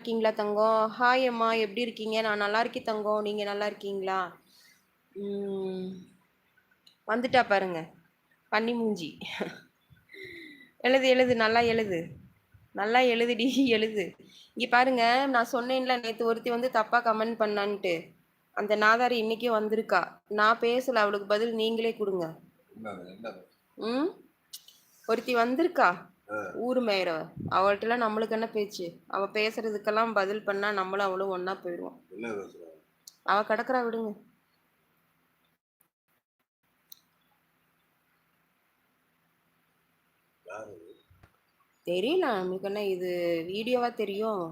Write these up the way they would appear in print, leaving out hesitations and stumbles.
இருக்கீங்களா தங்கம்? ஹாய் அம்மா, எப்படி இருக்கீங்க? நான் நல்லா இருக்கேன் தங்கம். நீங்க நல்லா இருக்கீங்களா? வந்துட்டா பாருங்க, பன்னி மூஞ்சி. எழுது எழுது, நல்லா எழுது, நல்லா எழுதுடி. எழுது. இங்க பாருங்க, நான் சொன்னேன்ல நேத்து ஒருத்தி வந்து தப்பா கமெண்ட் பண்ணான்ட்டு. அந்த நாதாரி இன்னைக்கே வந்திருக்கா. நான் பேசல, அவளுக்கு பதில் நீங்களே கொடுங்க. ம் ஒருத்தி வந்திருக்கா, ஊரு மேயறவ. அவள்கிட்டலாம் நம்மளுக்கு என்ன பேச்சு? அவ பேசுறதுக்கெல்லாம் பதில் பண்ணா நம்மளும் அவளும் ஒன்னா போயிடுவோம். அவ கிடக்குறா, விடுங்க. தெரியல, நம்மளுக்கு என்ன இது வீடியோவா தெரியும்?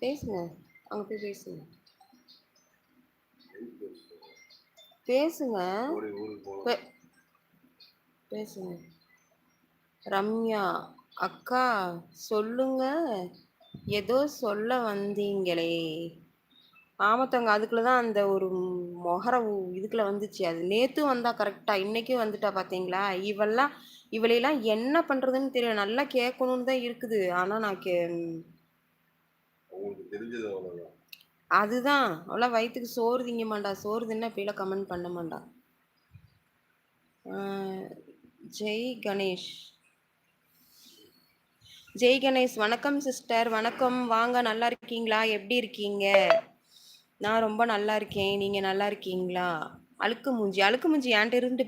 பேசுங்க, அங்க போய் பேசுங்க. பேசுங்க பேசுங்க. ரம்யா அக்கா சொல்லுங்க, ஏதோ சொல்ல வந்தீங்களே. ஆமத்தவங்க அதுக்குள்ளதான் அந்த ஒரு மொகர இதுக்குள்ள வந்துச்சு. அது நேத்தும் வந்தா கரெக்டா, இன்னைக்கும் வந்துட்டா பாத்தீங்களா? இவளையெல்லாம் என்ன பண்றதுன்னு தெரியல. நல்லா கேட்கணும்னு தான் இருக்குது, ஆனா நான் அதுதான் அவளா வயிற்றுக்கு சோறு திங்க மாட்டா. சோறு தின்னா இப்படிலாம் கமெண்ட் பண்ண மாட்டா. ஜெய் கணேஷ், ஜெய் கணேஷ் வணக்கம் சிஸ்டர், வணக்கம். வாங்க, நல்லா இருக்கீங்களா? எப்படி இருக்கீங்க? நான் ரொம்ப நல்லா இருக்கேன். நீங்க நல்லா இருக்கீங்களா? அழுக்கு மூஞ்சி, அழுக்கு மூஞ்சி என்கிட்ட இருந்து